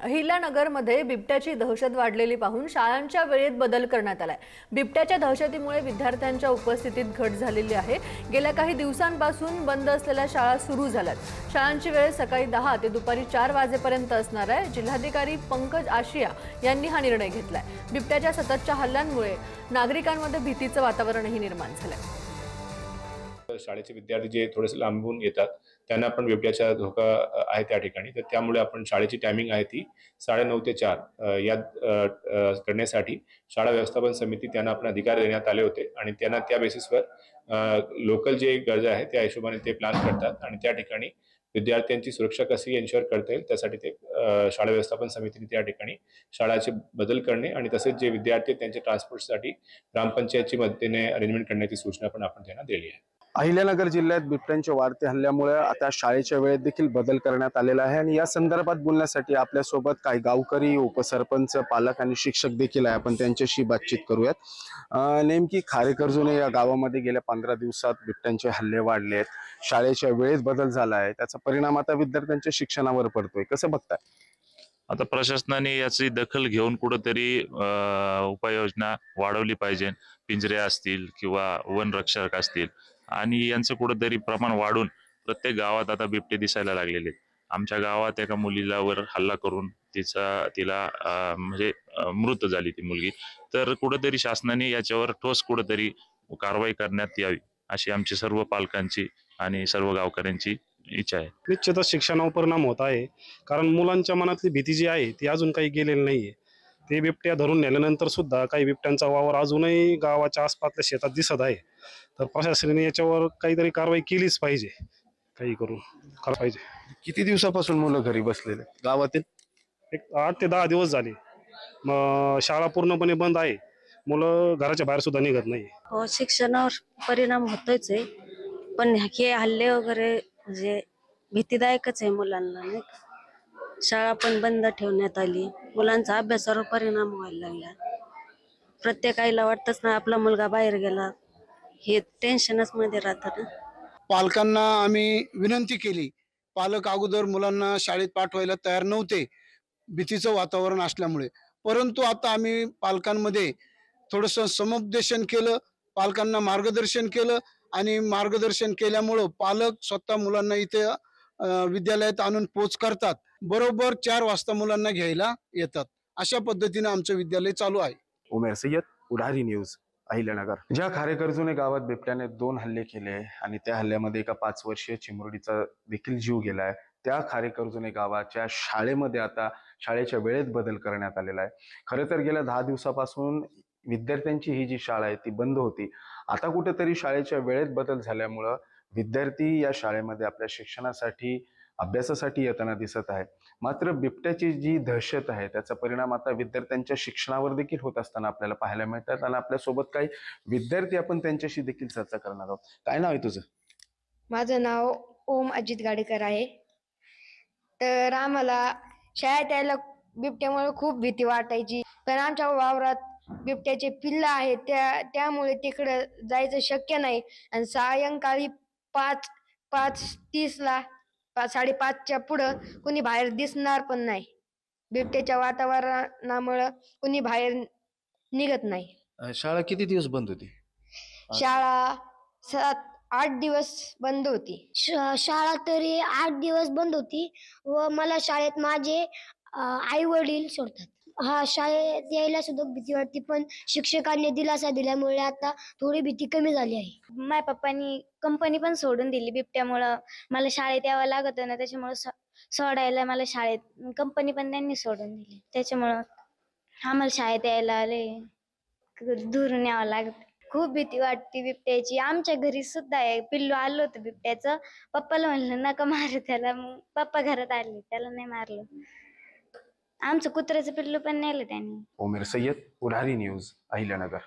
अहिल्यानगरमध्ये बिबट्याची दहशत वाढलेली पाहून शाळांच्या वेळेत बदल करण्यात आलाय। बिबट्याच्या दहशतीमुळे विद्यार्थ्यांच्या उपस्थितीत घट झालेली आहे। गेल्या काही दिवसांपासून बंद असलेल्या शाळा सुरू झाल्यात। शाळांची वेळ सकाळी 10 ते दुपारी 4 वाजेपर्यंत असणार आहे। जिल्हाधिकारी पंकज आशिया यांनी हा निर्णय घेतलाय। बिबट्याच्या सततच्या हल्ल्यांमुळे नागरिकांमध्ये भीतीचं वातावरणही निर्माण झालंय। शाळेचे विद्यार्थी जे थोडेसे लांबून येतात त्यांना पण बिबट्याचा धोका आहे त्या ठिकाणी, तर त्यामुळे आपण शाळेची टायमिंग आहे ती 9:30 ते 4 या करण्यासाठी शाळा व्यवस्थापन समिती त्यांना आपण अधिकार देण्यात आले होते आणि त्यांना त्या बेसिसवर लोकल जे गरजा आहे त्या हिशोबाने ते प्लॅन करतात आणि त्या ठिकाणी विद्यार्थ्यांची सुरक्षा कशी एन्श्योर करता येईल त्यासाठी ते शाळा व्यवस्थापन समितीने त्या ठिकाणी शाळाचे बदल करणे आणि तसेच जे विद्यार्थी त्यांच्या ट्रान्सपोर्टसाठी ग्रामपंचायतची मदतीने अरेंजमेंट करण्याची सूचना पण आपण त्यांना दिली आहे। अहिल्यानगर जिल्ह्यात बिबट्यांच्या वाढत्या हल्ल्यामुळे आता शाळेच्या वेळेत देखील बदल करण्यात आलेला आहे आणि या संदर्भात बोलण्यासाठी आपल्या सोबत काही गावकरी, उपसरपंच, पालक आणि शिक्षक देखील आहे। आपण त्यांच्याशी बातचीत करूयात। नेमकी खारेकर्जुने या गावामध्ये गेल्या 15 दिवसात बिबट्यांचे हल्ले वाढले आहेत, शाळेच्या वेळेत बदल झाला आहे, त्याचा परिणाम आता विद्यार्थ्यांच्या शिक्षणावर पडतोय, कसं बघताय? आता प्रशासनाने याची दखल घेऊन कुठेतरी उपाययोजना वाढवली पाहिजे। पिंजरे असतील किंवा वनरक्षक असतील आणि यांचं कुठेतरी प्रमाण वाढून प्रत्येक गावात आता बिबटे दिसायला लागलेले आहेत। आमच्या गावात एका मुलीवर हल्ला करून तिला म्हणजे मृत झाली ती मुलगी। तर कुठेतरी शासनाने याच्यावर ठोस कुठेतरी कारवाई करण्यात यावी अशी आमची सर्व पालकांची आणि सर्व गावकऱ्यांची इच्छा आहे। निश्चितच शिक्षणावर परिणाम होत आहे, कारण मुलांच्या मनातली भीती जी आहे ती अजून काही गेलेली नाहीये। ते बिबट्या धरून नेल्यानंतर सुद्धा काही बिबट्यांचा वावर अजूनही गावाच्या आसपासच्या शेतात दिसत आहे। तर प्रशासनाने याच्यावर काहीतरी कारवाई केलीच पाहिजे, काही करून करायला पाहिजे। किती दिवसापासून मुलं घरी बसलेले गावातील? एक 8 ते 10 दिवस झाले। मग शाळा पूर्णपणे बंद आहे, मुलं घराच्या बाहेर सुद्धा निघत नाही। हो, शिक्षणावर परिणाम होतोच आहे, पण हे हल्ले वगैरे म्हणजे भीतीदायकच आहे मुलांना, नाही का? शाळा पण बंद ठेवण्यात आली, मुलांचा अभ्यासावर परिणाम व्हायला लागला। प्रत्येक आईला वाटतच ना आपला मुलगा बाहेर गेला, हे टेन्शनच मध्ये राहतात ना। पालकांना आम्ही विनंती केली, पालक अगोदर मुलांना शाळेत पाठवायला तयार नव्हते भीतीचं वातावरण असल्यामुळे, परंतु आता आम्ही पालकांमध्ये थोडंसं समुपदेशन केलं, पालकांना मार्गदर्शन केलं आणि मार्गदर्शन केल्यामुळं पालक स्वतः मुलांना इथे विद्यालयात आणून पोच करतात। बरोबर 4 वाजता मुलांना घ्यायला येतात। अशा पद्धतीने आमचं विद्यालय चालू आहे। उमेर सय्यद, उढारी न्यूज, अहिल्यानगर। ज्या खारेकर्जुने गावात बिबट्याने 2 हल्ले केले आणि त्या हल्ल्यामध्ये एका 5 वर्षीय चिमुरडीचा देखील जीव गेलाय, त्या खारेकर्जुने गावाच्या शाळेमध्ये आता शाळेच्या वेळेत बदल करण्यात आलेला आहे। खरं तर गेल्या 10 दिवसापासून विद्यार्थ्यांची ही जी शाळा आहे ती बंद होती। आता कुठेतरी शाळेच्या वेळेत बदल झाल्यामुळं विद्यार्थी या शाळेमध्ये आपल्या शिक्षणासाठी, अभ्यासासाठी येताना दिसत आहे। मात्र बिबट्याची जी दहशत आहे त्याचा परिणाम आता विद्यार्थ्यांच्या शिक्षणावर देखील होत असताना आपल्याला पाहायला मिळतात आणि आपल्यासोबत काही विद्यार्थी आपण त्यांच्याशी देखील चर्चा करणार आहोत। काय नाव आहे तुझं? माझं नाव ओम अजित गाडेकर आहे। तर आम्हाला शाळेत यायला बिबट्यामुळे खूप भीती वाटायची, पण आमच्या वावरात बिबट्याचे पिल्लं आहेत, त्यामुळे तिकडं जायचं शक्य नाही आणि सायंकाळी 5:30ला 5:30च्या पुढं कुणी बाहेर दिसणार पण नाही। बिबट्याच्या वातावरणामुळं कुणी बाहेर निघत नाही। शाळा किती दिवस बंद होती? शाळा 7-8 दिवस बंद होती। शाळा तरी 8 दिवस बंद होती व मला शाळेत माझे आई वडील सोडतात। शाळेत यायला सुद्धा भीती वाटते, पण शिक्षकांनी दिलासा दिल्यामुळे आता थोडी भीती कमी झाली आहे। माझ्या पप्पांनी कंपनी पण सोडून दिली बिबट्यामुळं। मला शाळेत यावं लागत ना, त्याच्यामुळे सोडायला मला शाळेत कंपनी पण त्यांनी सोडून दिली, त्याच्यामुळं आम्हाला शाळेत यायला आले दुरून यावं लागत। खूप भीती वाटते बिबट्याची। आमच्या घरी सुद्धा पिल्लू आलं होतं बिबट्याचं, पप्पाला म्हणलं नका मारू त्याला, मग पप्पा घरात आले, त्याला नाही मारलं। आमचं कुत्र्याचं पिल्लू पण नेलं त्यांनी। उमेर सय्यद, उढारी न्यूज, अहिल्यानगर।